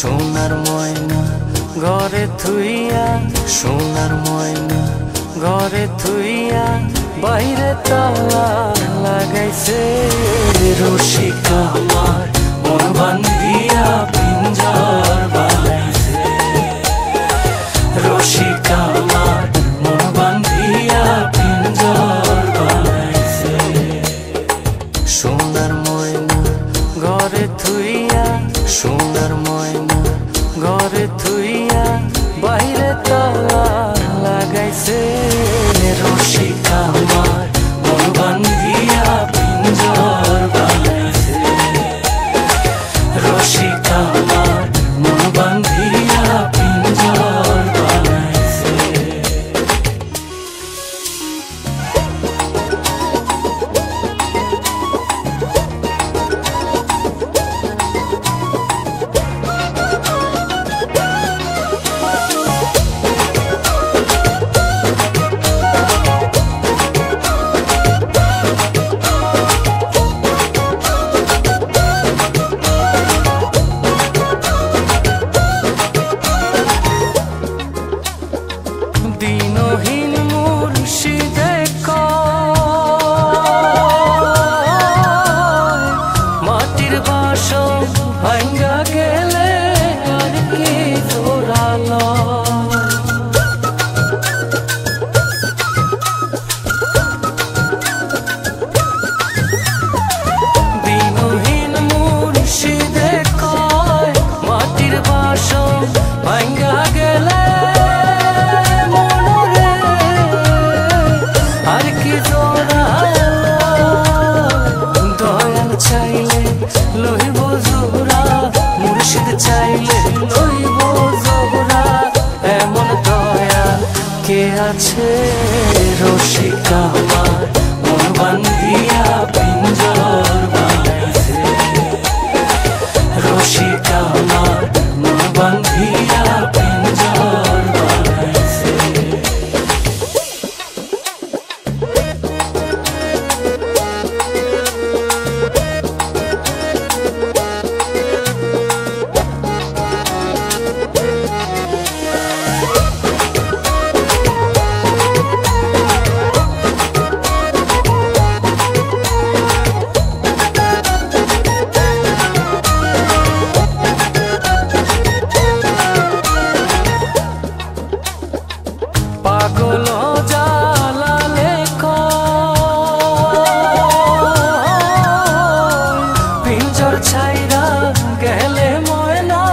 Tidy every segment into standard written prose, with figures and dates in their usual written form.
সোনার ময়না ঘরে থুইয়া, সোনার ময়না ঘরে থুইয়া, বাইরে তালা লাগাইছে রসিকা আমার মন বান্ধিয়া পিঞ্জর বানাইছে। রসিকা আমার মন বান্ধিয়া পিঞ্জর বানাইছে। সোনার ময়না ঘরে থুইয়া, সোনার ময়না ঘরে থুইয়া, বাইরে তালা লাগাইছে রসিকা আমার মন বান্ধিয়া পিঞ্জর বানাইছে। রসিকা আমার মন বান্ধিয়া পিঞ্জর বানাইছে। দিনহীন মুর্শিদে কয়, মাটির বাসন ভাঙ্গা গেলে আর কি জোড়ালো। দিনহীন মুর্শিদে কয়, মাটির বাসন ভাঙ্গা গেলে আর কি জোড়ালো। দয়াল চাইলে লইব জোড়া, মুর্শিদ চাইলে লইব জোড়া, এমন দয়াল কে আছে রসিকা আমার মন বান্ধিয়া পিঞ্জর বানাইছে। রসিকা আমার মন বান্ধিয়া পিঞ্জর বানাইছে। পাগল জালালে কয়, পিঞ্জর ছাইরা গেলে ময়না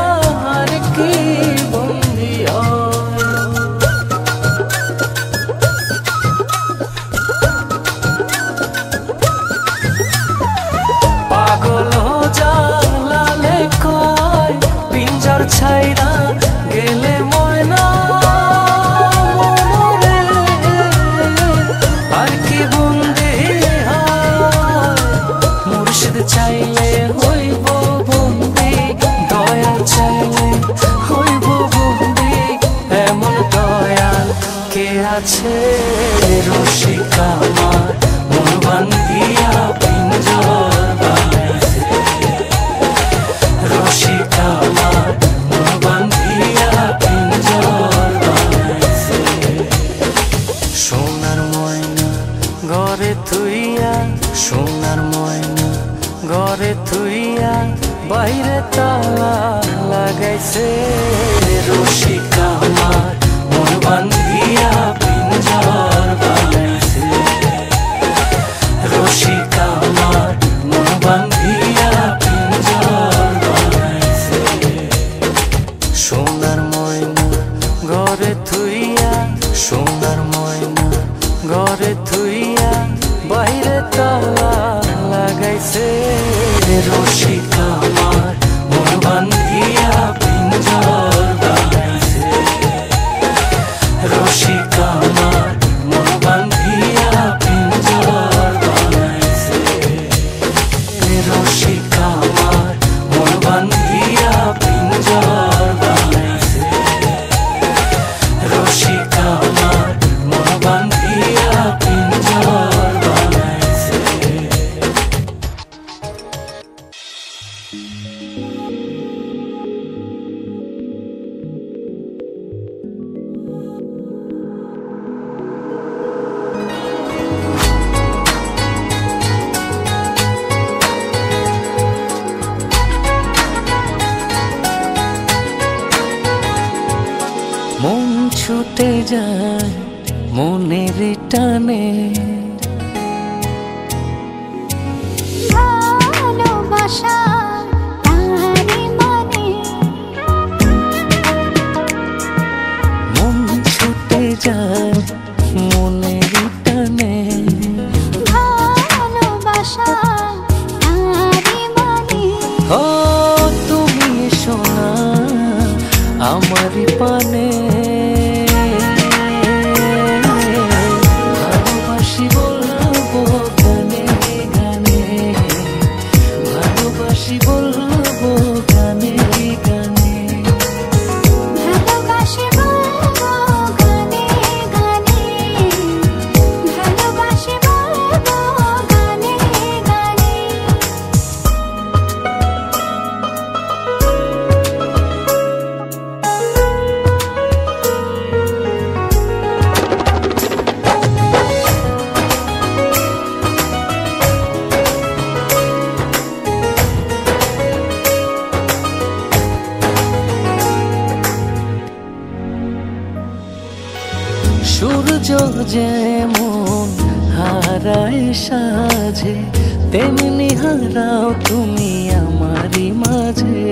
আর কি বন্দি হয়। পাগল জালালে কয়, পিঞ্জর ছাইরা গেলে ময়না আর কি বন্দি হয়। মুর্শিদ চাইলে হইব বন্দি, দয়াল চাইলে হইব বন্দি, এমন দয়াল কে আছে রসিকা আমার মন বান্ধিয়া পিঞ্জর বানাইছে। রসিকা আমার মন বান্ধিয়া পিঞ্জর বানাইছে। সোনার ময়না ঘরে থুইয়া, সোনার ময়না ঘরে থুইয়া, বাইরে তালা লাগাইছে রসিকা আমার মন বান্ধিয়া পিঞ্জর বানাইছে। রসিকা আমার মন বান্ধিয়া পিঞ্জর বানাইছে। সোনার ময়না ঘরে থুইয়া, সোনার ময়না ঘরে থুইয়া, বাইরে তালা লাগাইছে রসিকা আমার মন বান্ধিয়া পিঞ্জর বানাইছে। রসিকা আমার মন বান্ধিয়া পিঞ্জর বানাইছে। রসিকা আমার মন বান্ধিয়া পিঞ্জর বানাইছে। রসিকা আমার মন বান্ধিয়া পিঞ্জর বানাইছে। ছুটে যায় মনের টানে, ভালোবাসা তাহারি মানে, মন ছুটে যায় মনের টানে, ভালোবাসা তাহারি মানে। ও তুমি সোনা আমারি পানে, ভালোবাসি বলবো গানে গানে, ভালোবাসি বলবো গানে গানে, ভালোবাসি বলবো গানে গানে, ভালোবাসি বলবো গানে গানে। সূর্য যেমন হারায় সাজে, তেমনি হারাও তুমি আমারি মাঝে,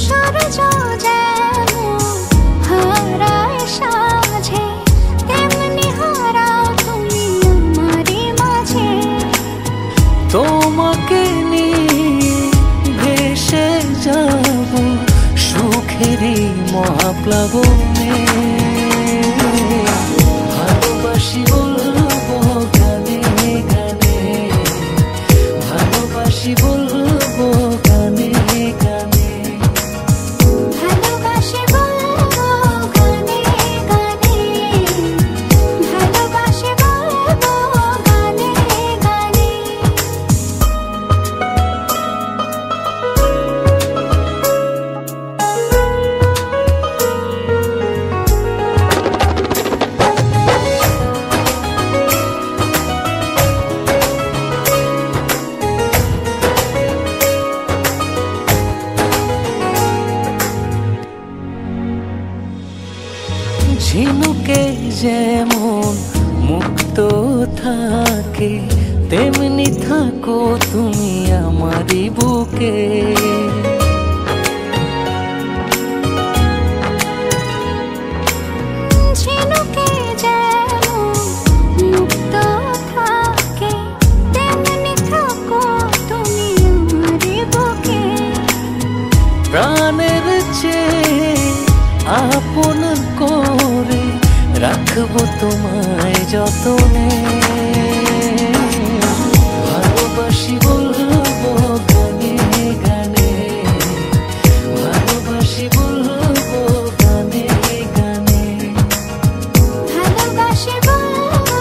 সূর্য যেমন হারায় সাঁঝে, তেমনি হারাও তুমি আমারি মাঝে। তোমাকে নিয়ে ভেসে যাব সুখেরই মহাপ্লাবনে, ভালোবাসি বলবো গানে গানে, ভালোবাসি বলবো গানে গানে, ভালোবাসি বলবো গানে গানে, ভালোবাসি বলবো গানে গানে। ঝিনুকে যেমন মুক্ত থাকে, তেমনি থাকো তুমি আমারি বুকে, ঝিনুকে যেমন মুক্ত থাকে, তেমনি থাকো তুমি আমারি বুকে। প্রাণের চেয়ে আপন করে রাখবো তোমায় যতনে, ভালোবাসি বলবো গানে গানে, ভালোবাসি বলবো গানে গানে, ভালোবাসি বলবো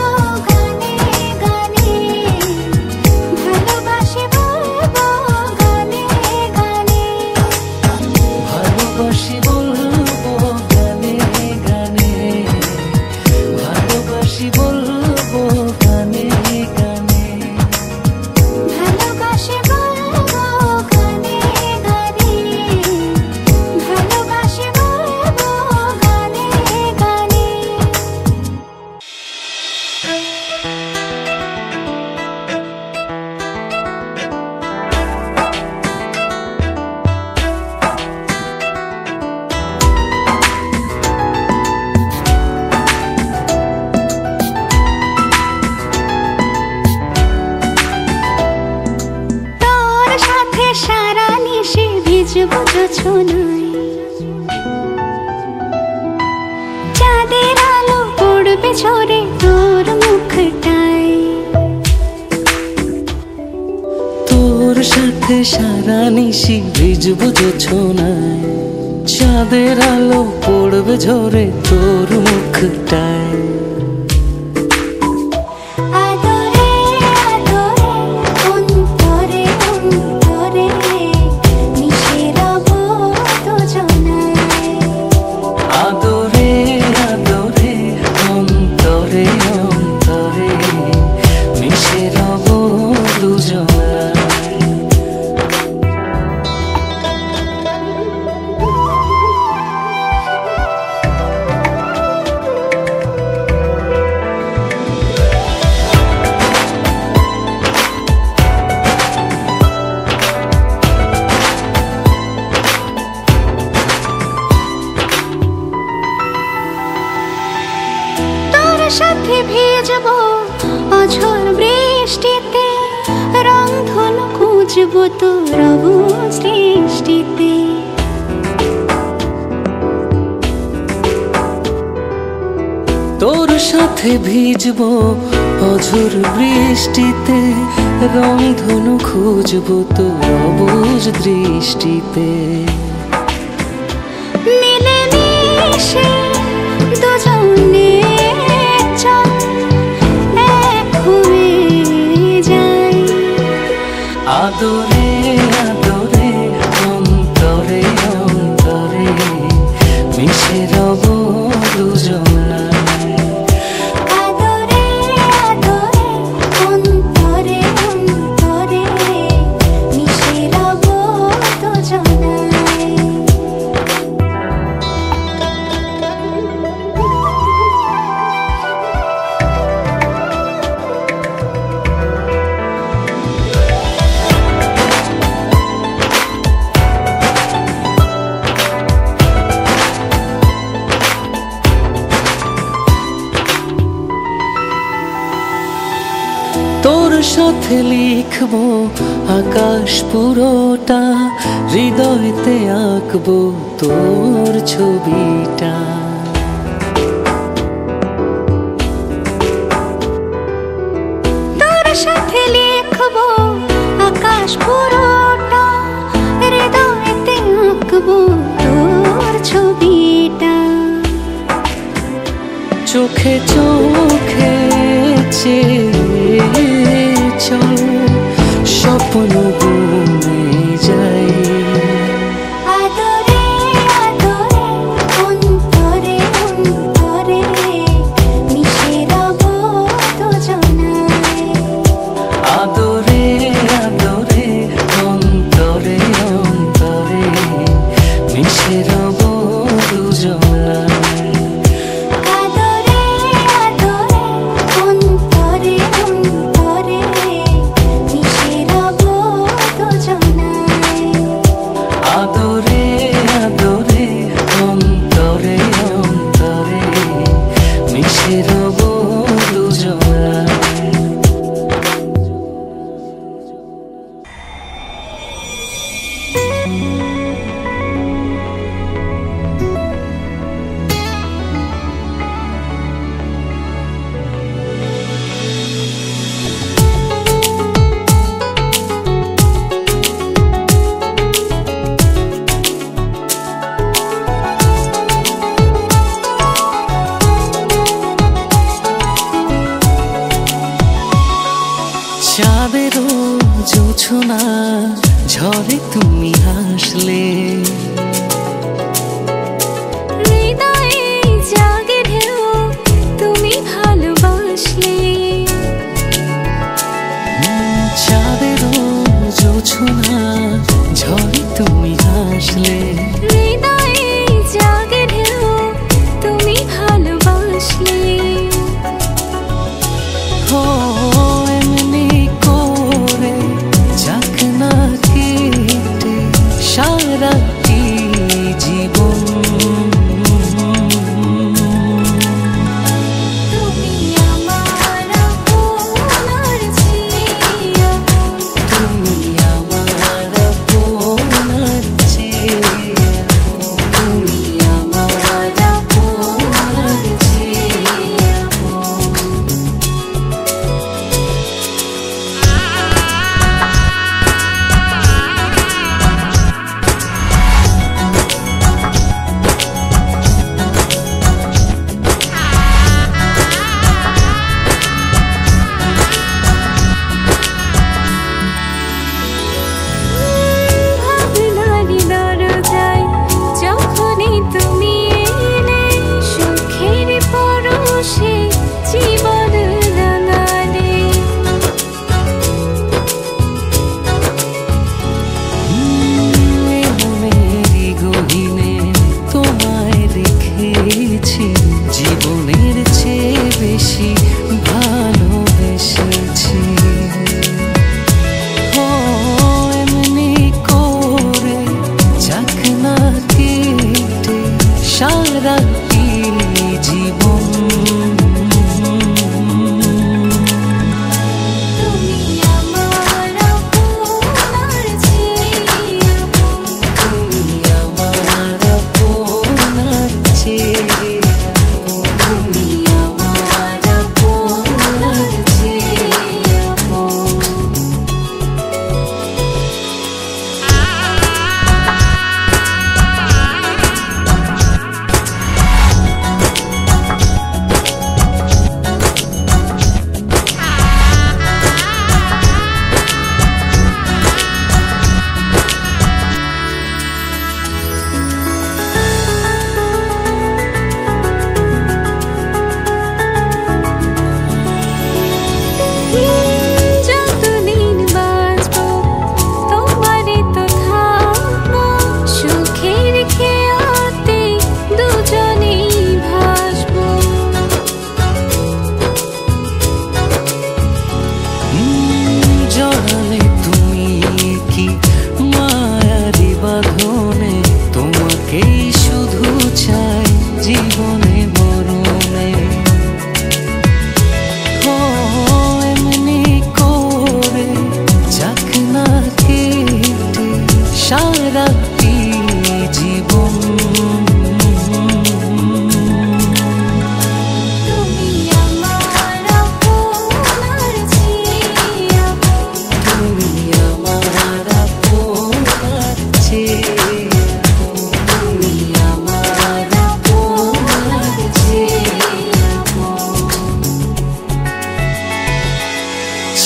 গানে গানে, ভালোবাসি বলবো গানে গানে। ভালোবাসি বলবো গানে গানে, ভালোবাসি বলবো গানে গানে, ভালোবাসি বলবো গানে গানে, ভালোবাসি বলবো গানে গানে। তোর সাথে সারা নিশে ভিজবো জোছনায়, চাঁদের আলো পড়বে ঝরে তোর মুখটায়। তোর সাথে সারা নিশি ভিজবো জোছনায়, চাঁদের আলো পড়বে ঝরে তোর মুখটায়, আদরে আদরে অন্তরে অন্তরে মিশে রব দুজনায়। আদরে আদরে অন্তরে অন্তরে মিশে রব দুজনায়। ঝড় বৃষ্টিতে রংধনু খুঁজবো তোর সৃষ্টিতে। তোর সাথে ভিজবো অঝোর বৃষ্টিতে, রংধনু খুঁজবো তোর অবুঝ দৃষ্টিতে। মিলে মিশে দুজনে চল এক হয়ে যাই। আদরে আদরে অন্তরে অন্তরে মিশে রব দুজনায়। আদরে আদরে অন্তরে অন্তরে মিশে রব দুজনায়। তোর সাথে লিখবো আকাশ পুরোটা, হৃদয়তে আঁকবো তোর ছবিটা। তোর সাথে লিখবো আকাশ পুরোটা, হৃদয়তে আঁকবো তোর ছবিটা। চোখে চোখে চেয়ে চল স্বপ্ন বুনে যাই। আদরে আদরে অন্তরে অন্তরে মিশে রব দুজনায়। আদরে আদরে অন্তরে অন্তরে মিশে রব দুজনায়। আদরে আদরে অন্তরে অন্তরে মিশে রব দুজনায়। আদরে আদরে অন্তরে অন্তরে মিশে রব দুজনায়। চাঁদেরও জোছনা ঝড়ে তুমি হাসলে, হৃদয়ে জাগে ঢেউ তুমি ভালোবাসলে। চাঁদেরও জোছনা ঝড়ে তুমি হাসলে, হৃদয়ে জাগে ঢেউ তুমি ভালোবাসলে। ও এমনি করে যাক না কেটে সারাটি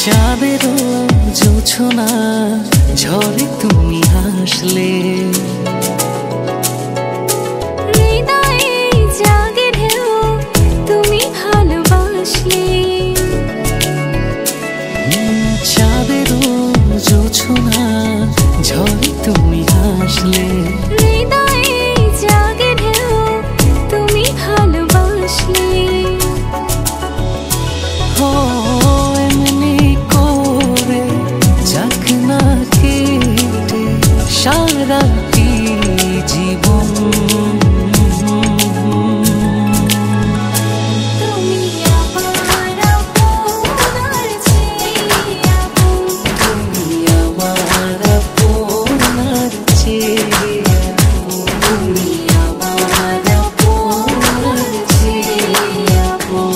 চাঁদেরও জোছনা ঝরে তুমি হাসলে, হৃদয়ে জাগে ঢেউ তুমি ভালোবাসলে। চাঁদেরও জোছনা ঝরে তুমি হাসলে, হৃদয়ে জাগে ঢেউ তুমি ভালোবাসলে। ও এমনি করে যাক না কেটে সারাটি জীবন, তুমি আমার আপনার চেয়ে আপন, তুমি আমার আপনার চেয়ে আপন, তুমি আমার আপনার চেয়ে আপন।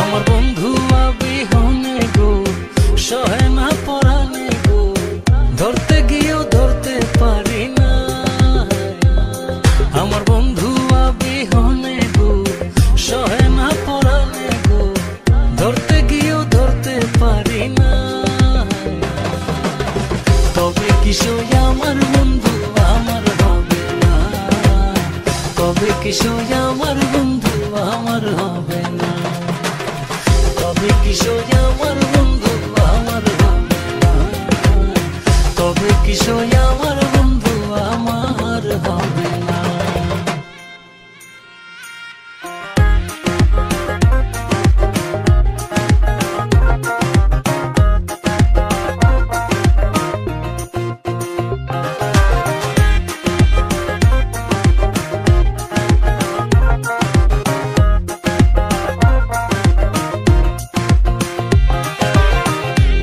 আমার বন্ধু বিহনে গো সহে না পরানে গো, ধরতে গিয়েও ধরতে পারি না। আমার বন্ধু বিহনে গো সহে না পরানে গো, ধরতে গিয়েও ধরতে পারি না। তবে কিশোর আমার বন্ধু আমার হবে না, তবে কিশোর আমার বন্ধু আমার হবে না, তবে কিশোর আমার বন্ধু আমার হবে না, তবে কিশোর আমার বন্ধু আমার হবে না।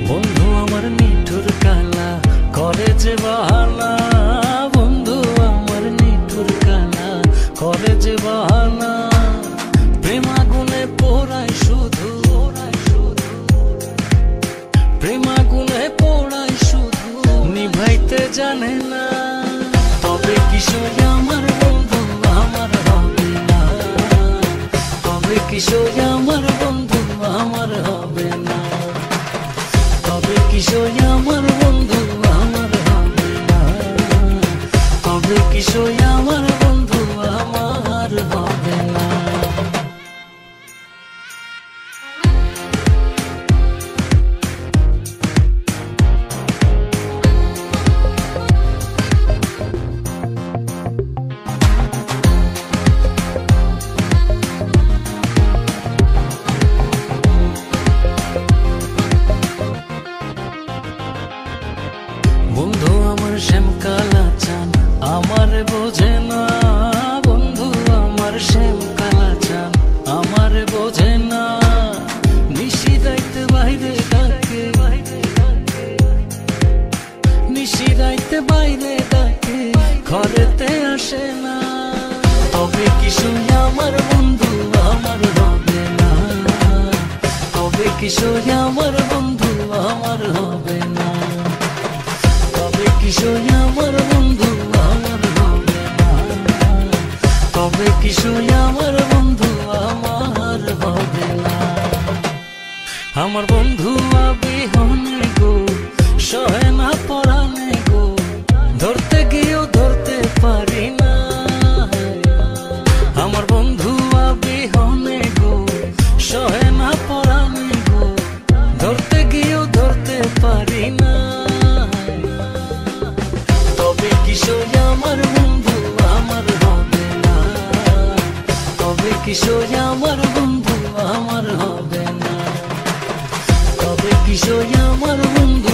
বন্ধু আমার নিঠুর কালা করে যে বাহানা, বন্ধু আমার নিঠুর কালা করে যে বাহানা, প্রেমাগুনে পোড়ায় শুধু, প্রেমাগুনে পোড়ায় শুধু, নিভাইতে জানে না। তবে কিশোর আমার বন্ধু আমার হবে না, তবে কিশোর আমার বন্ধু আমার হবে না, তবে কিশোর আমার বন্ধু আমার হবে না, তবে কিশোর আমার বন্ধু আমার হবে না। বন্ধু আমার শ্যাম কালা চান আমার বোঝে না, বন্ধু আমার শ্যাম কালা চান আমার বোঝে না, নিশি রাইতে বাইরে ডাকে, নিশি রাইতে বাইরে ডাকে ঘরেতে আসে না। তবে কিশোর আমার বন্ধু আমার হবে না, তবে কিশোর আমার বন্ধু আমার হবে না, তবে কিশোর আমার বন্ধু আমার হবে না, তবে কিশোর আমার বন্ধু আমার হবে না। আমার বন্ধু বিহনে গো সহে না পরানে গো, ধরতে গিয়েও ধরতে পারি না। আমার বন্ধু বিহনে গো সহে না পরানে গো, ধরতে গিয়েও ধরতে পারি না। তবে কিশোর আমার বন্ধু আমার হবে না, তবে কিশোর আমার বন্ধু আমার হবে না, তবে কিশোর আমার বন্ধু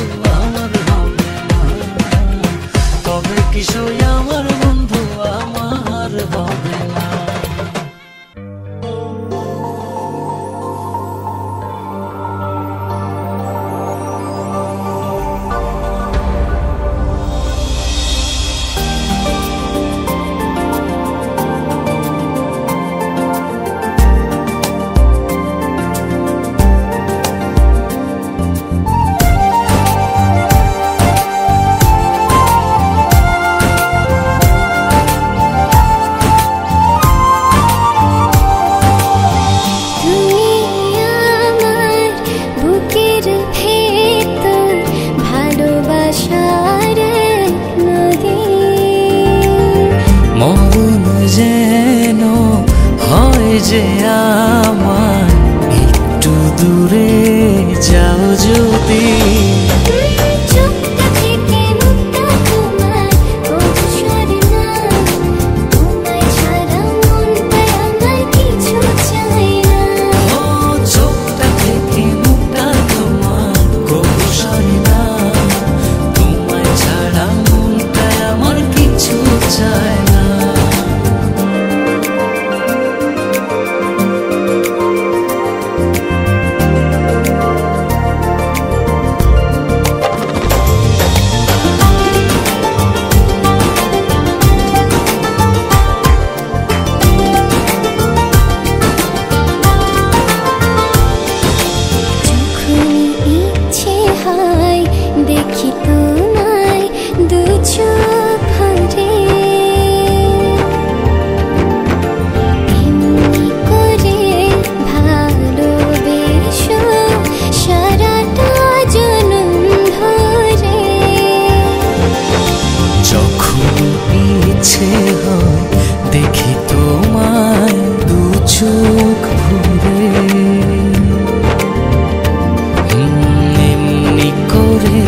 যে আমার একটু দূরে যাও যদি দেখি তোমায় দু চোখ ভরে এমনি করে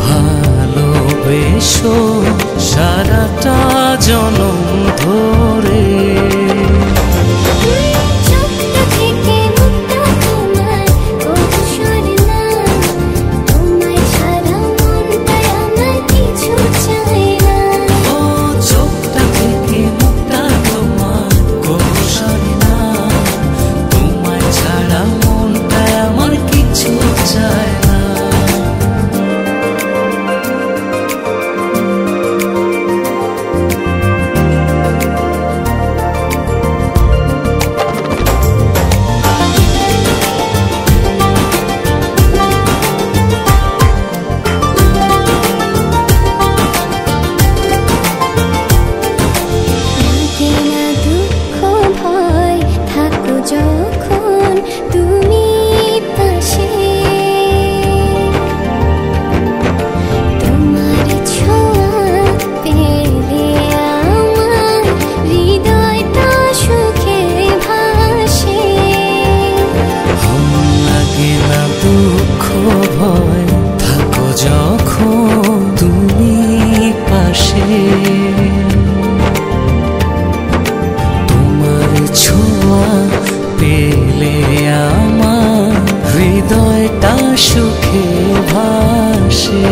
ভালোবেসো সারাটা জনম ধরে তোমার ছোঁয়া পেলে আমার হৃদয়টা সুখে ভাসে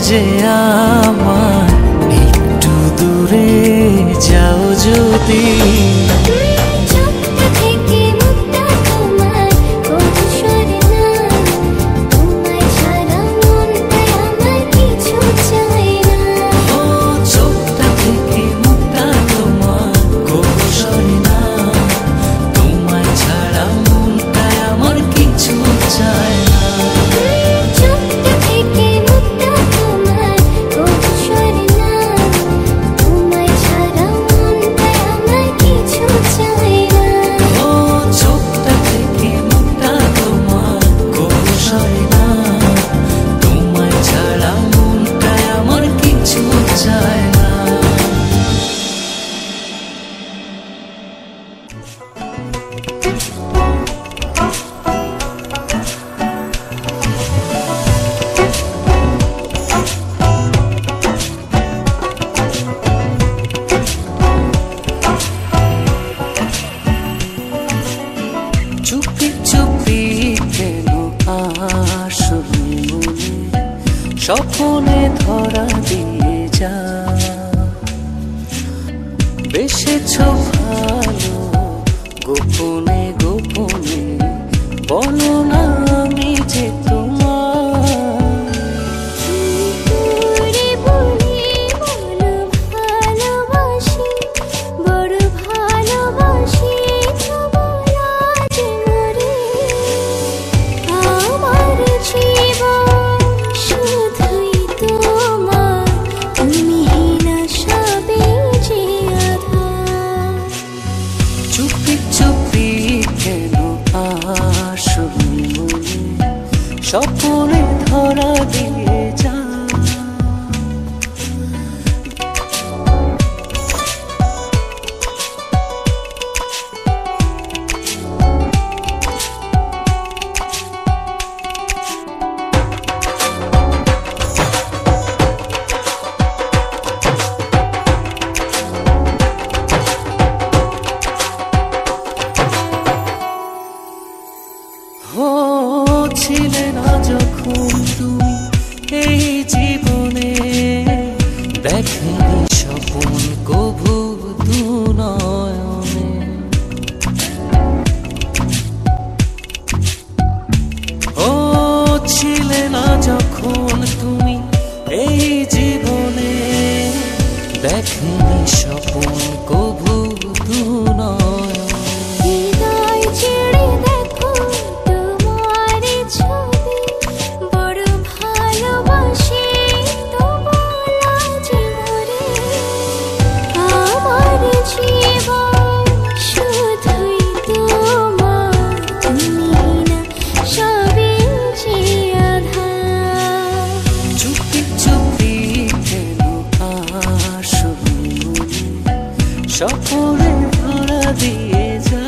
যে আমার একটু দূরে যাও যদি স্বপ্নে ধরা দিয়ে যা। বেসেছ ভালো গোপনে গোপনে, বলো না আমি যে তোমার। করে বলি বলো ভালোবাসি, বড় ভালোবাসি বলা যে মরে। আমার জীবন শুধুই তোমার, তুমি না সবে যে আধার। চুপি চুপি কেন আসবি মনে, স্বপ্নে ধরা দিয়ে যা। ছিলে না যখন তুমি এই জীবনে, দেখেনি স্বপন কভু দু নয়নে। ছিলে না যখন তুমি এই জীবনে, দেখেনি স্বপন কভু দু নয়নে। হৃদয় ছেড়ে দেখো তোমার ছবি, বড় ভালোবাসি তো বলা যে মরে। আমার জীবন শুধুই তোমার, তুমি না সবে যে আধার। চুপি চুপি কেন আসবি মনে, স্বপ্নে ধরা দিয়ে যা।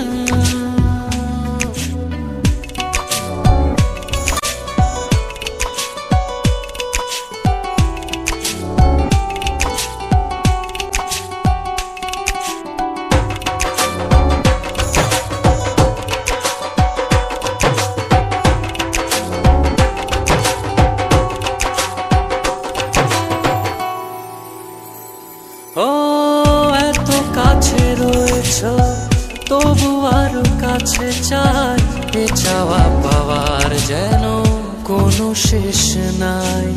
এত কাছে রয়েছ তবু আরো কাছে চাই, এ চাওয়া পাওয়ার যেন কোনো শেষ নাই।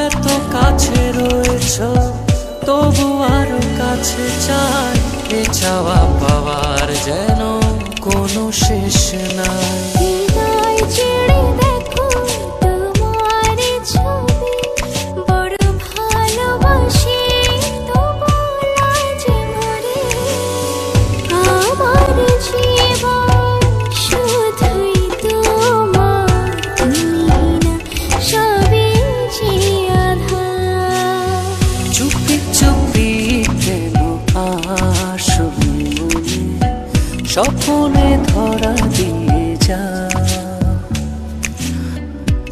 এত কাছে রয়েছ তবু আরো কাছে চাই, এ চাওয়া পাওয়ার যেন কোনো শেষ নাই। হৃদয় ছেড়ে দেখো তোমার ছবি, বড় ভালোবাসি তো বলা যে মরে। আমার জীবন শুধুই তোমার, তুমি না সবে যে আধার। চুপি চুপি কেন আসবি মনে, স্বপ্নে ধরা দিয়ে যা।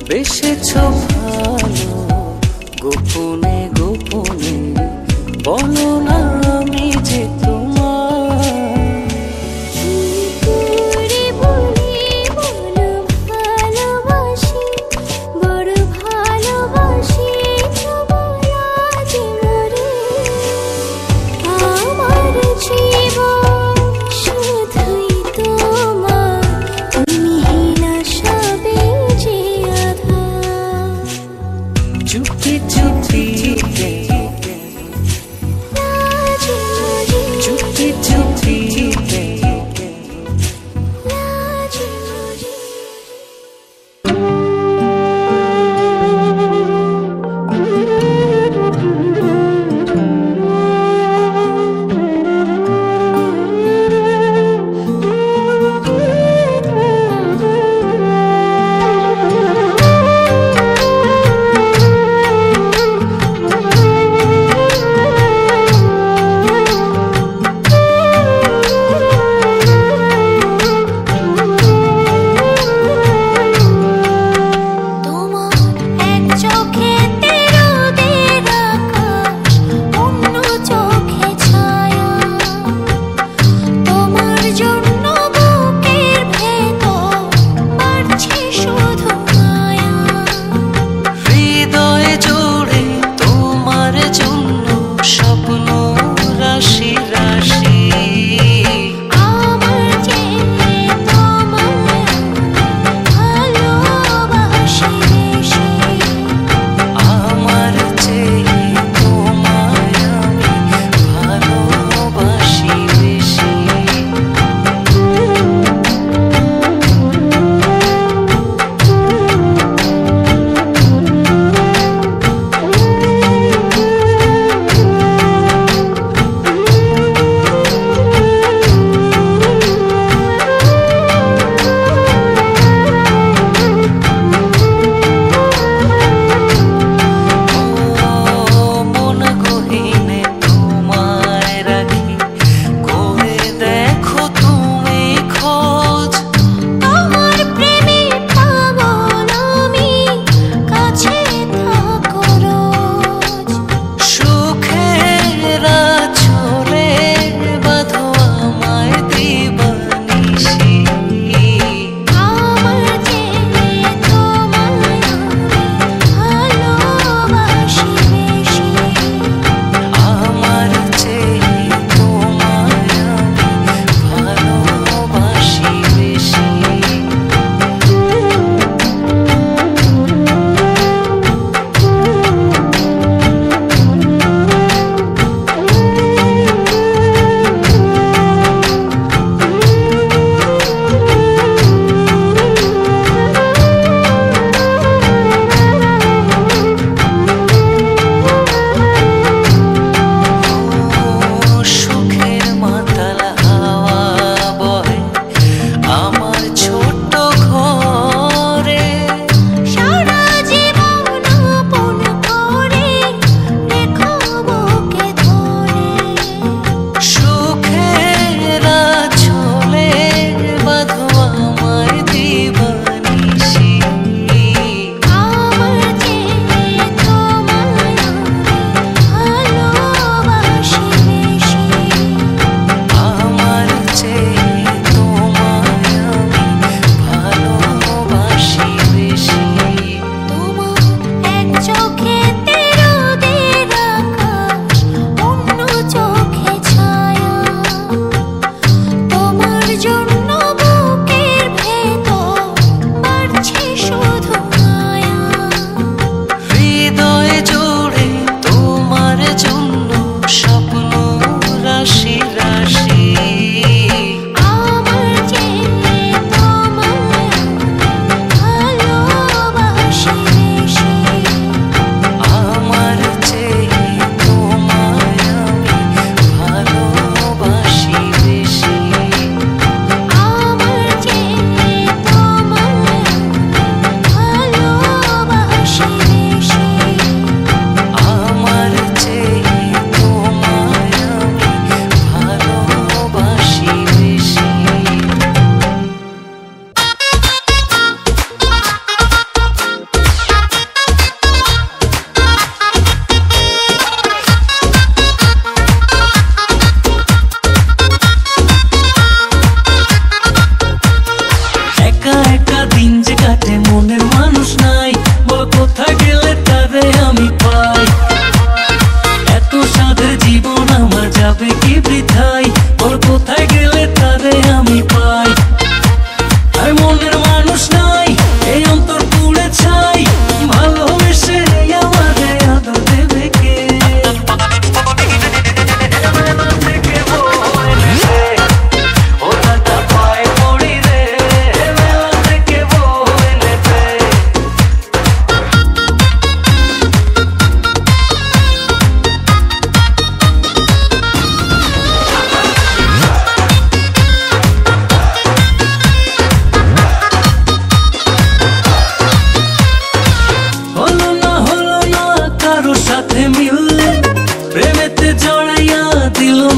বেসেছ ভালো গোপনে গোপনে, বলো না আমি যে তোমার। করে বলি বলো ভালোবাসি, বড় ভালোবাসি বলা যে মরে। আমার জীবন শুধুই তোমার, তুমি না সবে যে আধার। চুপি চুপি লা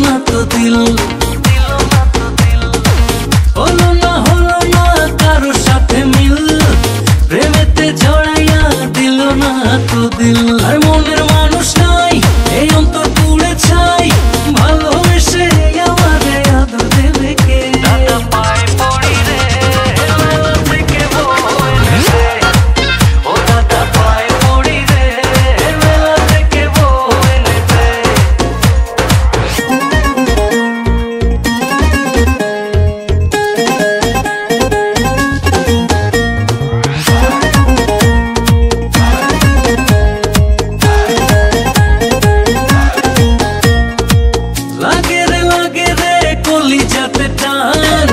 না তো দিল, হলো না কারোর সাথে মিল, প্রেমেতে জড়াইয়া দিল না তো দিল। আর মনের মানুষ নাই, এই অন্তর পুড়ে ছাই, ভালোবেসে আমারে আদর দেবে কে? দাদা পায়ে পড়ি রে, মেলা থেকে বউ এনেছে। ও দাদা পায়ে পড়ি রে, মেলা থেকে বউ এনেছে। লাগে রে কলিজাতে টান,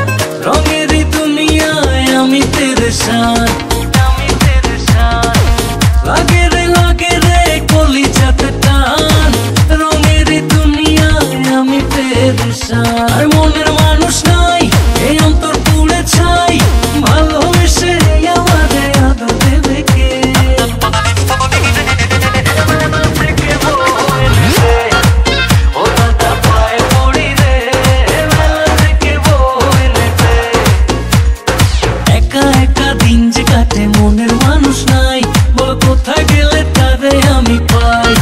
রঙেরই দুনিয়ায় আমি পেরেশান। লাগে রে কলিজাতে টান, রঙেরই দুনিয়ায় আমি পেরেশান। আর মনের মানুষ নাই, এই অন্তর পুড়ে ছাই, ভালোবেসে আমারে আদর দেবে কে? ও দাদা পায়ে পড়ি রে, মেলা থেকে বউ এনেছে। একা একা দিন যে কাটে, মনের মানুষ নাই, বল কোথায় গেলে তারে আমি পাই?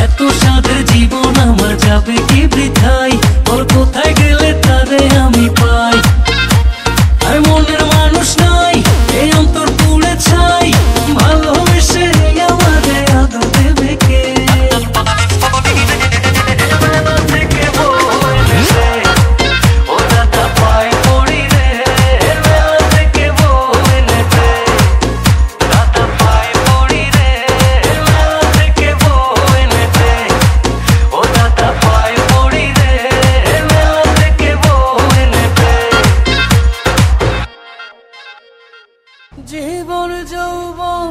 এত সাধের জীবন আমার যাবে কি বৃথাই, বল কোথায় গেলে তারে আমি পাই? আর মনের মানুষ নাই, এই অন্তর পুড়ে ছাই, ভালোবেসে আমারে আদর দেবে কে? মেলা থেকে বউ এনেছে। ও দাদা পায়ে পড়ি রে, মেলা থেকে বউ এনেছে। দাদা পায়ে পড়ি রে, মেলা থেকে বউ এনেছে। ও দাদা পায়ে পড়ি রে, মেলা থেকে বউ এনেছে। জীবন যৌবন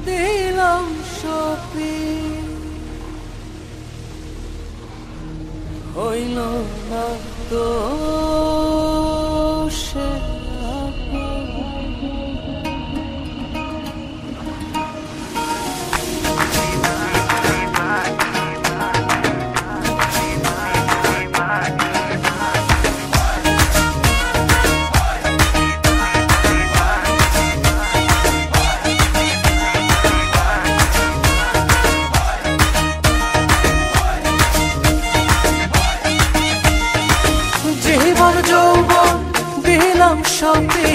দিলাম সপি, হইল না তো সে জীবন যৌবন দিলাম সপি,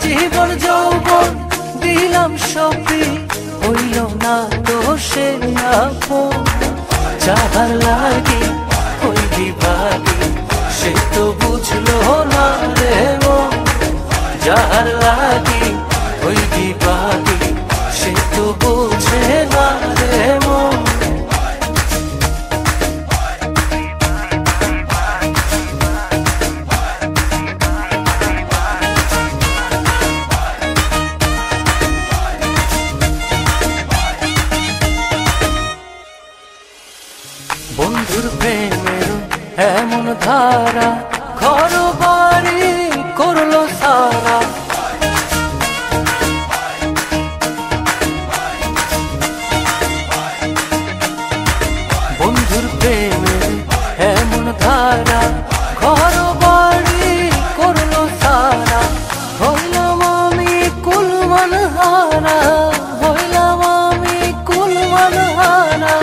জীবন যৌবন দিলাম সপি, হইল না তো সে আপন। যাহার লাগি ওই বিভাগী, সে তো বুঝলো না রে মন। যাহার লাগি ওই বিভাগী, সে তো বুঝে না রে মন। বন্ধুর প্রেমের এমন ধারা, ঘর বাড়ি করলো সারা। বন্ধুর প্রেমের এমন ধারা, ঘর বাড়ি করলো সারা। হইলাম আমি কুলমান হারা, হইলাম আমি কুলমান হারা।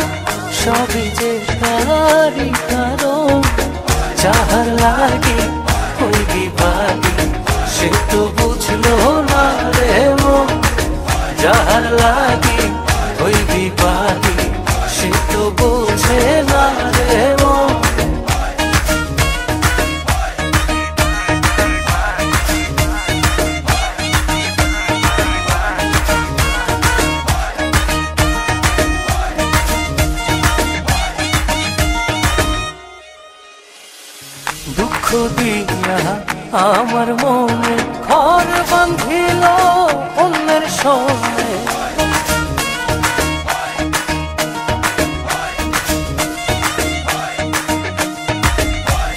সবই যে তারি কারণ, যাহার লাগে ওই বিভাগী, সে তো বুঝলো না রে মন। যাহার লাগে ওই বিভাগী, সে তো বুঝে না রে মন। দুঃখ দিয়া আমার মনে ঘর বাঁধিল অন্যের সঙ্গে।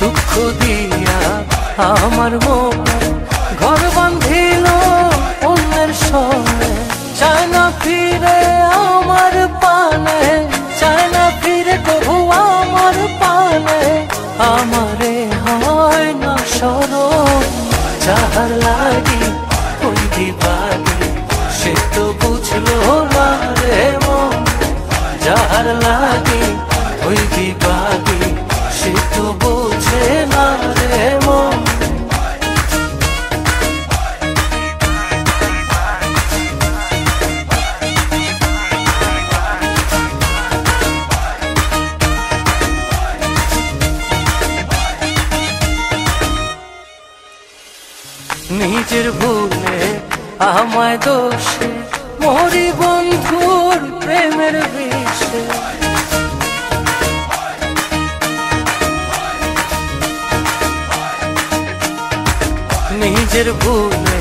দুঃখ দিয়া আমার মনে ঘর বাঁধিল অন্যের সঙ্গে। চায় না ফিরে আমার পানে, চায় না ফিরে কবু আমার যাহার লাগি ওই দিবাগি সে তো বুঝলো না রে মন, যাহার লাগি ওই দিবাগি সে তো বোঝে না রে মন। নিজের ভুলে আমায় দোষে মরি বন্ধুর প্রেমের বিষে, নিজের ভুলে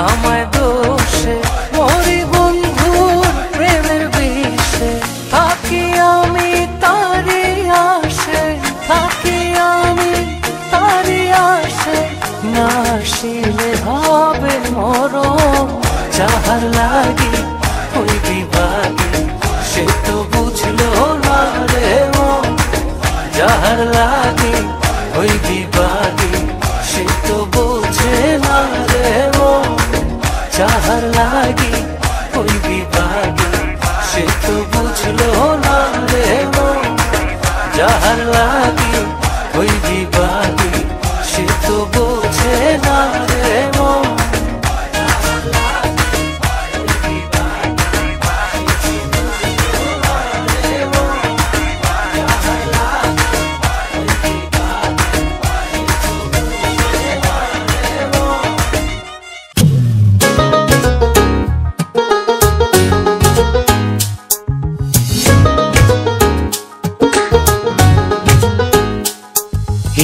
আমায় দোষে মরি বন্ধুর প্রেমের বিষে। থাকি আমি তারি আসে, থাকি আমি তারি আসে, না আসিলে হবে মরণ। যাহার লাগি ওই বিভাগে সে তো বুঝলো না রে মন, যাহার লাগি ওই বিভাগে সে তো বোঝে না রে মন, যাহার লাগি ওই বিভাগে সে তো বুঝলো না রে মন, যাহার লাগি ওই বিভাগে সে তো বোঝে না রে মন।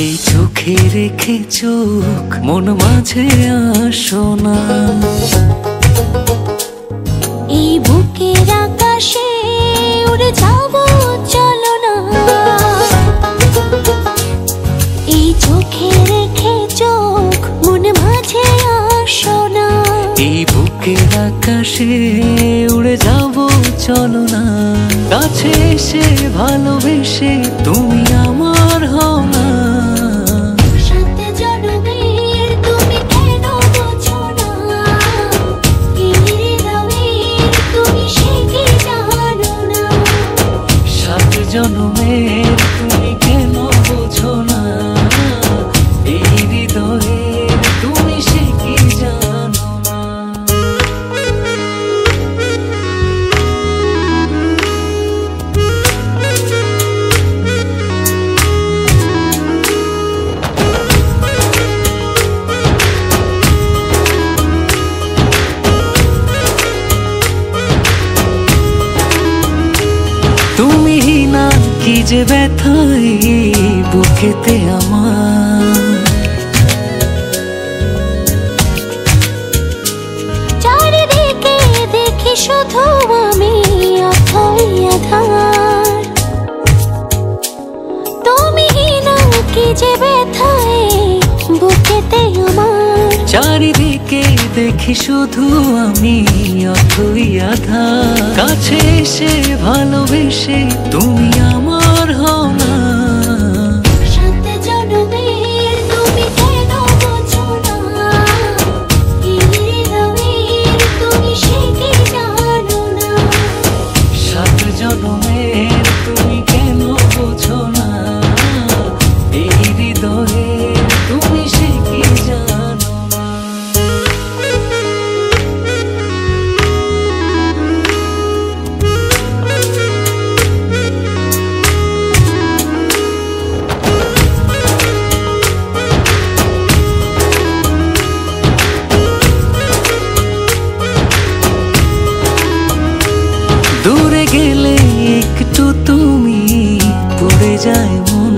এই চোখে রেখে চোখ মন মাঝে আসো না, এই বুকের আকাশে উড়ে যাব চলো না, এই চোখে রেখে চোখ মন মাঝে আসো না, এই বুকের আকাশে উড়ে যাব চলো না। কাছে এসে ভালোবেসে তুমি আমার হও না, সাত জনমের তুমি কেন বোঝো না, এই হৃদয়ের তুমি সে কি জানো না, সাত জনমের তুমি কেন বোঝো না, এই হৃদয়ের তুমি সে কি জানো না। তুমি না কি যে ব্যথাই বুকেতে আমার, চারিদিকে দেখি শুধু আমি অথই আধার, তুমি না কি যে ব্যথায় বুকেতে আমার, চারিদিকে দেখি শুধু আমি অথই আধার। কাছে এসে ভালোবেসে তুমি আমার হও না, সাত জনমের তুমি কেন বোঝো না, এই হৃদয়ের তুমি সে কি জানো না, সাত জনমের তুমি কেন বোঝো না, এই হৃদয়ের তুমি সে কি জানো না। দূরে গেলে একটু তুমি পড়ে যায় মন,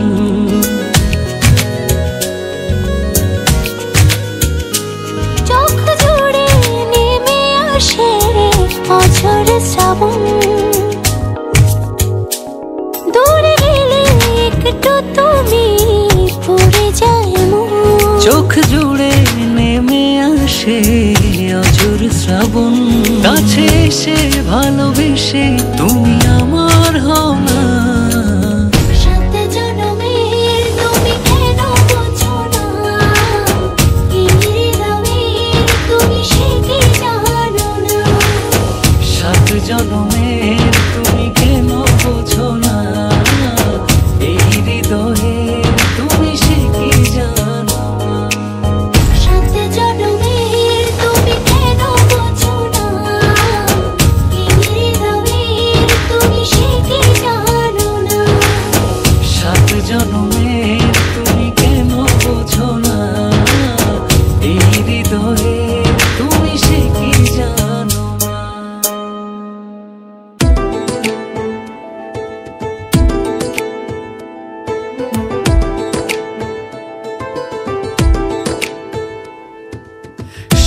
চোখ জুড়ে নেমে আসে অঝোর শ্রাবণ, দূরে গেলে একটু তুমি পড়ে যায় মন, চোখ জুড়ে নেমে আসে অঝোর শ্রাবণ। কাছে এসে ভালোবেসে তুমি আমার হও না, সাত জনমের তুমি কেন বোঝো না, এই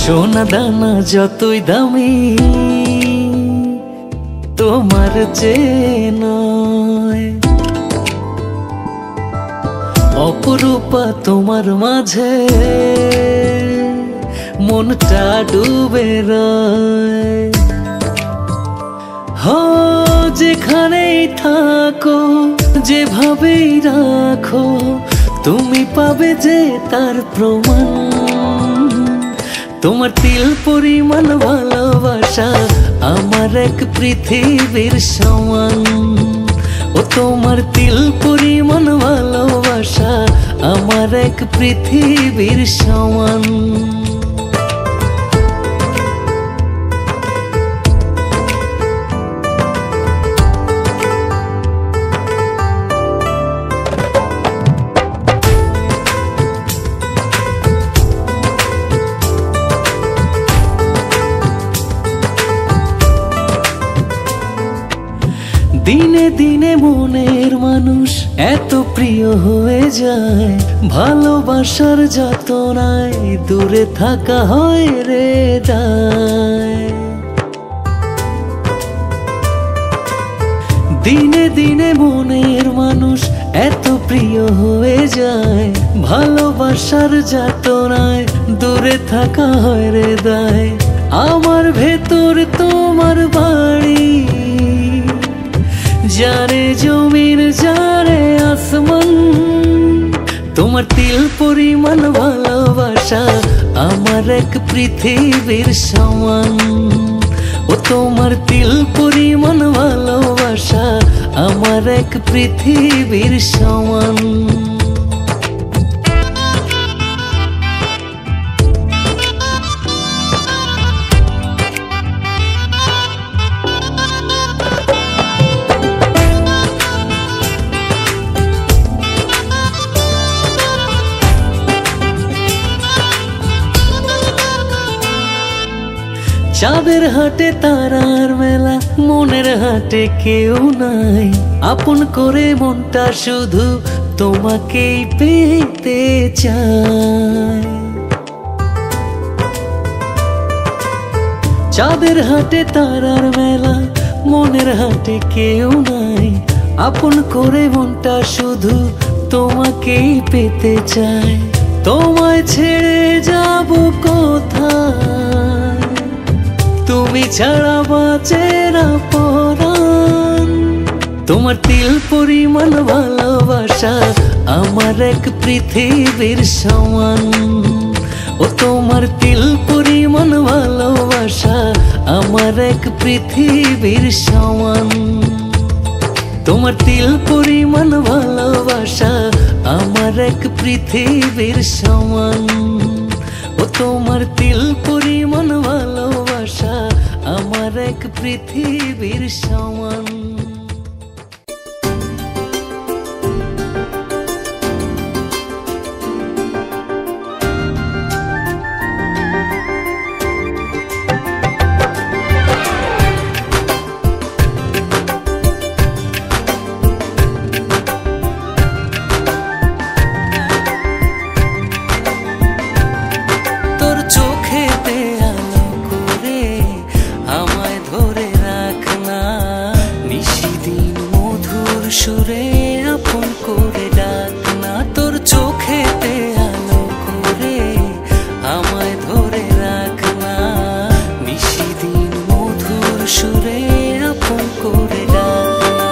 সোনা দানা যতই দামি তোমার চেয়ে নয়। অপরূপা তোমার মাঝে মনটা ডুবে রয়। যেখানেই থাকো যেভাবেই রাখো তুমি পাবে যে তার প্রমাণ। তোমার তিল পরিমাণ ভালোবাসা আমার এক পৃথিবীর সমান। ও তোমার তিল পরিমাণ ভালোবাসা আমার এক পৃথিবীর সমান। দিনে দিনে মনের মানুষ এত প্রিয় হয়ে যায়, ভালোবাসার যাতনায় দূরে থাকা হয় রে দায়। দিনে দিনে মনের মানুষ এত প্রিয় হয়ে যায়, ভালোবাসার যাতনায় দূরে থাকা হয় রে দায়। আমার ভেতর তোমার বাড়ি, যারে জমির যারে আসমান। তোমার তিল পরিমাণ ভালোবাসা আমার এক পৃথিবীর সমান। ও তোমার তিল পরিমাণ ভালোবাসা আমার এক পৃথিবীর সমান। চাঁদের হাটে তারার মেলা, মনের হাটে কেউ নাই। আপন করে মনটা শুধু তোমাকেই পেতে চায়। চাঁদের হাটে তারার মেলা, মনের হাটে কেউ নাই। আপন করে মনটা শুধু তোমাকেই পেতে চায়। তোমায় ছেড়ে যাব কোথায়, তুমি ছাড়া বাঁচে না পরাণ। তোমার তিল পরিমাণ ভালোবাসা আমার এক পৃথিবীর সমান। ও তোমার তিল পরিমাণ ভালোবাসা আমার এক পৃথিবীর সমান। তোমার তিল পরিমাণ ভালোবাসা আমার এক পৃথিবীর সমান। ও তোমার তিল পরিমাণ ভালোবাসা আমার এক পৃথিবীর সমান। সুরে আপন করে ডাকনা, তোর চোখেতে আলো করে আমায় ধরে রাখনা। নিশিদিন মধুর সুরে আপন করে ডাকনা।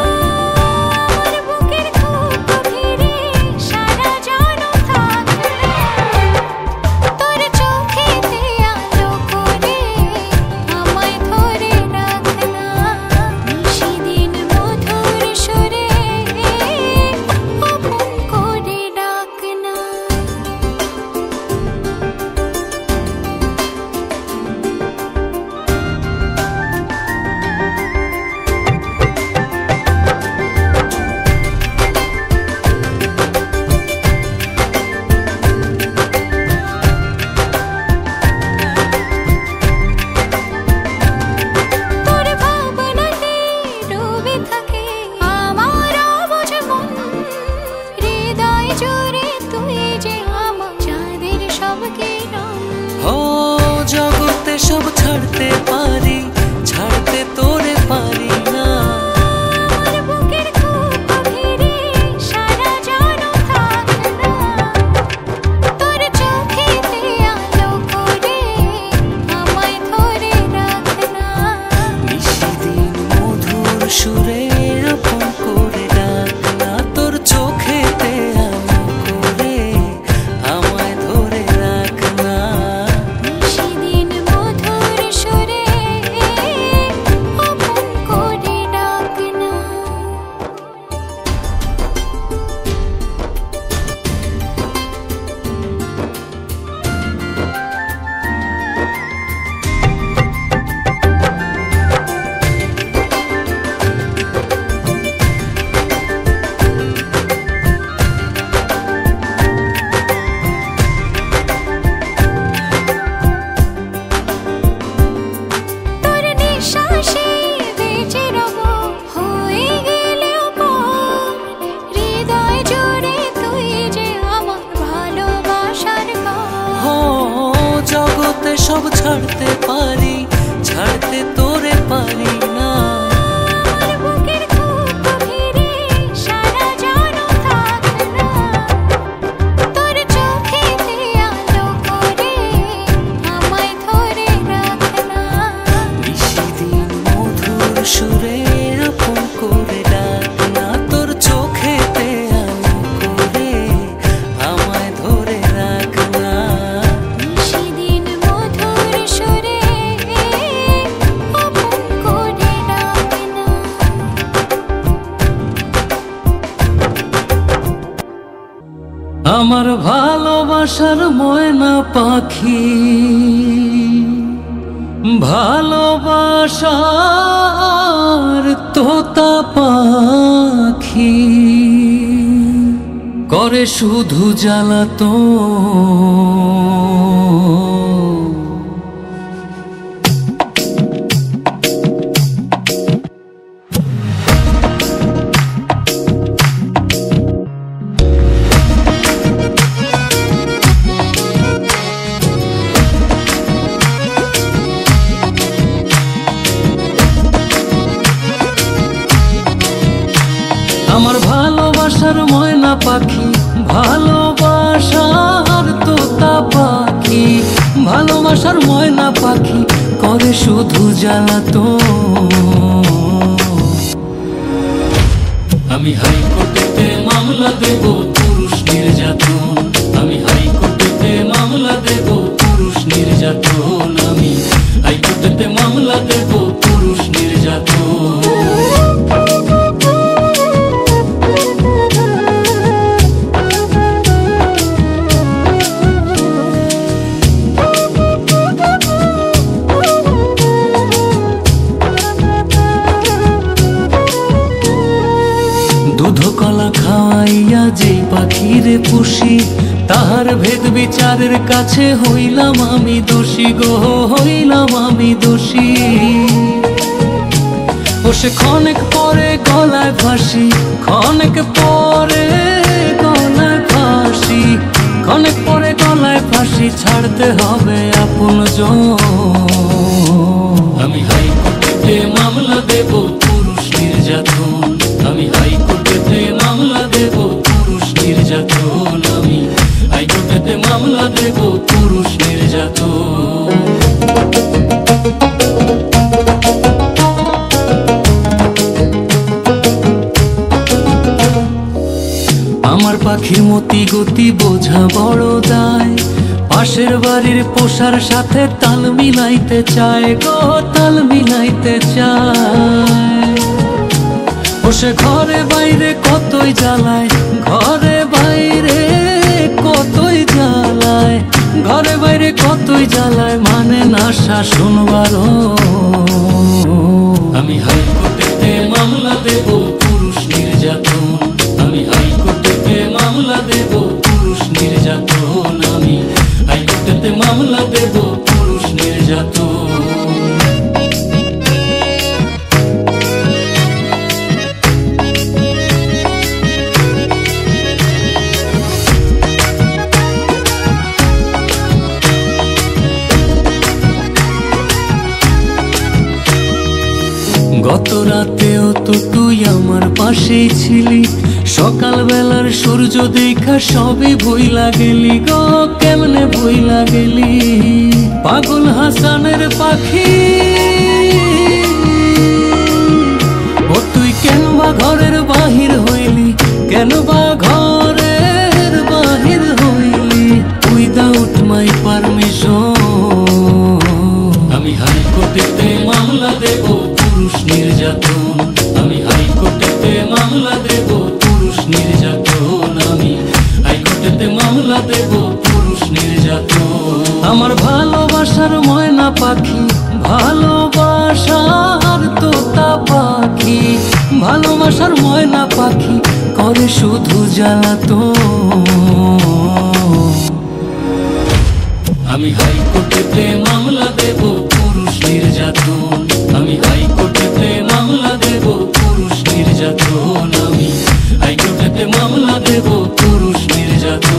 সব ছাড়তে পারি, ছাড়তে তোরে পারি না। আমার বুকের খুব গভীরে সারা জানো থাক না, তোর চোখেতে আলো করে আমায় ধরে রাখ না। নিশিদিন মধুর সুরে আপন করে ডাক না, তোর চোখেতে আলো করে আমায় ধরে রাখ না। নিশিদিন মধুর সুরে আপন করে ডাক না। আমার ভালোবাসার ময়না পাখি, ভালোবাসার তোতা পাখি করে শুধু জ্বালাতন। আমার ভালোবাসার ময়না পাখি, ভালোবাসার তোতা পাখি, ভালোবাসার ময়না পাখি করে শুধু জ্বালাতন। আমি হাইকোর্টেতে মামলা দেব পুরুষ নির্যাতন, আমি হাইকোর্টেতে মামলা দেব পুরুষ নির্যাতন, আমি হাইকোর্টেতে মামলা দেব পুরুষ নির্যাতন। দুধ কলা খাওয়াইয়া যে পাখিরে পুষি, তাহার ভেদ বিচারের কাছে হইলাম আমি দোষী গো, হইলাম আমি দোষী। ও সে ক্ষণেক পরে গলায় ফাঁসি, ক্ষণেক পরে গলায় ফাঁসি, ক্ষণেক পরে গলায় ফাঁসি, ছাড়তে হবে আপনজন। আমি হাইকোর্টেতে মামলা দেব পুরুষ নির্যাতন, আমি হাইকোর্টেতে মামলা দেব পুরুষ নির্যাতন, আমি হাইকোর্টেতে মামলা দেব পুরুষ নির্যাতন। আমার পাখির মতি গতি বোঝা বড় দায়, পাশের বাড়ির পোষার সাথে তাল মিলাইতে চায় গো, তাল মিলাইতে চায়। ও সে ঘরে বাইরে কতই জ্বালায়, ঘরে বাইরে কতই জ্বালায়, ঘরে বাইরে কতই জ্বালায়, মানে না শাসন বারণ। আমি হাইকোর্টেতে মামলা দেব পুরুষ নির্যাতন, আমি হাইকোর্টেতে মামলা দেব পুরুষ নির্যাতন, আমি হাইকোর্টেতে মামলা দেব পুরুষ নির্যাতন। গত রাতেও তো তুই আমার পাশেই ছিলি, সকাল বেলার সূর্য দেখা সবই ভুইলা গেলি গো, কেমনে ভুইলা গেলি। পাগল হাসানের পাখি ও তুই কেন বা ঘরের বাহির হইলি, কেন বা ঘরের বাহির হইলি, উইদাউট মাই পারমিশন। আমি হাইকোর্টেতে মামলা দেব পুরুষ নির্যাতন, আমি হাইকোর্টেতে মামলা দেব পুরুষ নির্যাতন, আমি হাইকোর্টেতে মামলা দেব পুরুষ নির্যাতন। আমার ভালোবাসার ময়না পাখি, ভালোবাসার তোতা পাখি, ভালোবাসার ময়না পাখি করে শুধু জ্বালাতন। আমি হাইকোর্টেতে মামলা দেব পুরুষ নির্যাতন, আমি হাইকোর্টেতে মামলা দেব পুরুষ নির্যাতন, আমি হাইকোর্টেতে মামলা দেব পুরুষ নির্যাতন।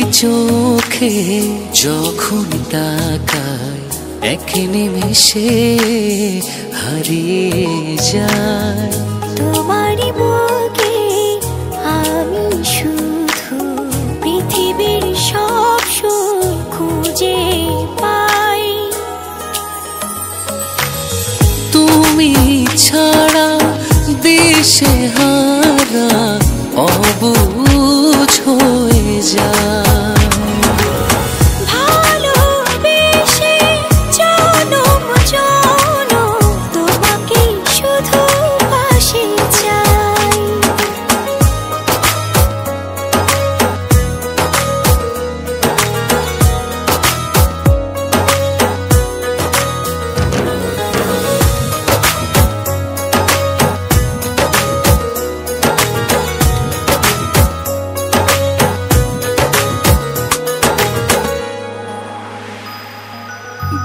গোলাপি চোখে যখন তাকাই এক নিমেষে হারিয়ে যায়। তোমারই বুকে আমি শুধু পৃথিবীর সব সুখ খুঁজে পাই। তুমি ছাড়া দিশে হারা অবুঝ হয়ে যায়। ভালোবেসে জনম জনম তোমাকে শুধু পাশে চাই।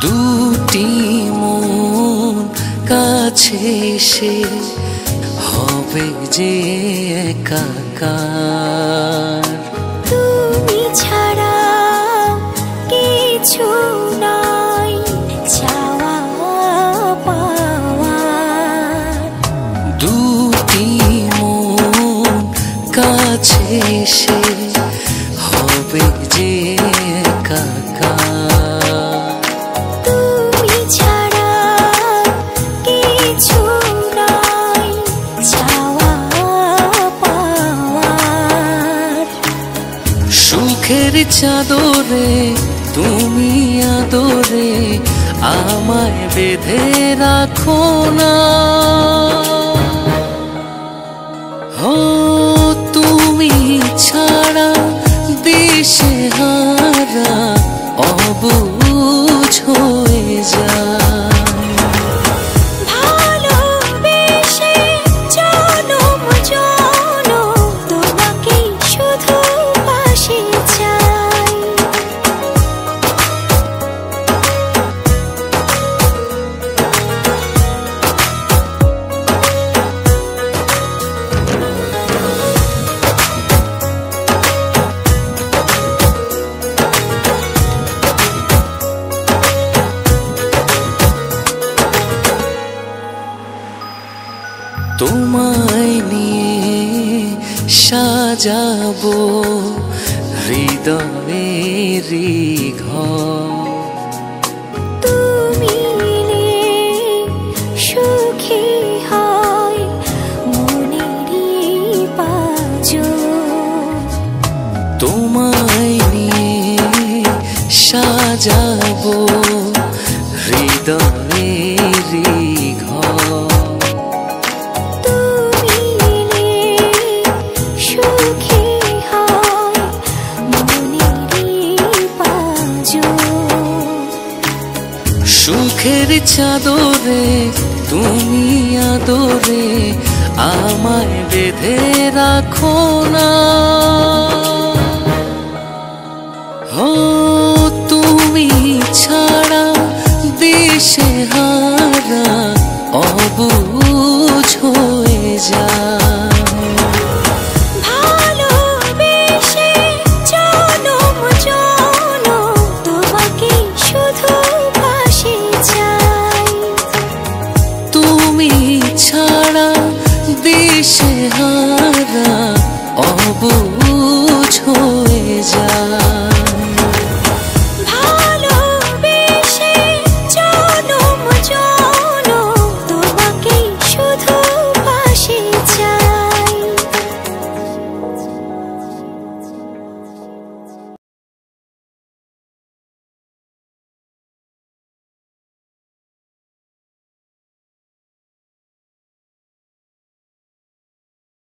দুটি মন কাছে এসে হবে যে একাকার। তুমি ছাড়া কিছু নাই চাওয়া পাওয়ার। দুটি মন কাছে এসে হবে যে একাকার। তুমি ছাড়া কিছু নাই চাওয়া পাওয়ার। সুখের চাদরে তুমি আদরে আমায় বেঁধে রাখো না। ও তুমি ছাড়া দিশে হারা অবুঝ হয়ে যায়। ভালোবেসে জনম জনম তোমাকে শুধু পাশে চাই। তোমায় নিয়ে সাজাবো হৃদয়েরই ঘর। তুমি এলে সুখী হয় মনেরই পাঁজর। তোমায় নিয়ে সাজাবো হৃদয়েরই ঘর। তুমি এলে সুখী হয় মনেরই পাঁজর। সুখের চাদরে তুমি আদরে আমায় বেঁধে রাখো না। ও তুমি ছাড়া দিশে হারা অবুঝ হয়ে যায়। ভালোবেসে জনম জনম তোমাকে শুধু পাশে চাই। তুমি ছাড়া দিশে হারা অবুঝ হয়ে যায়।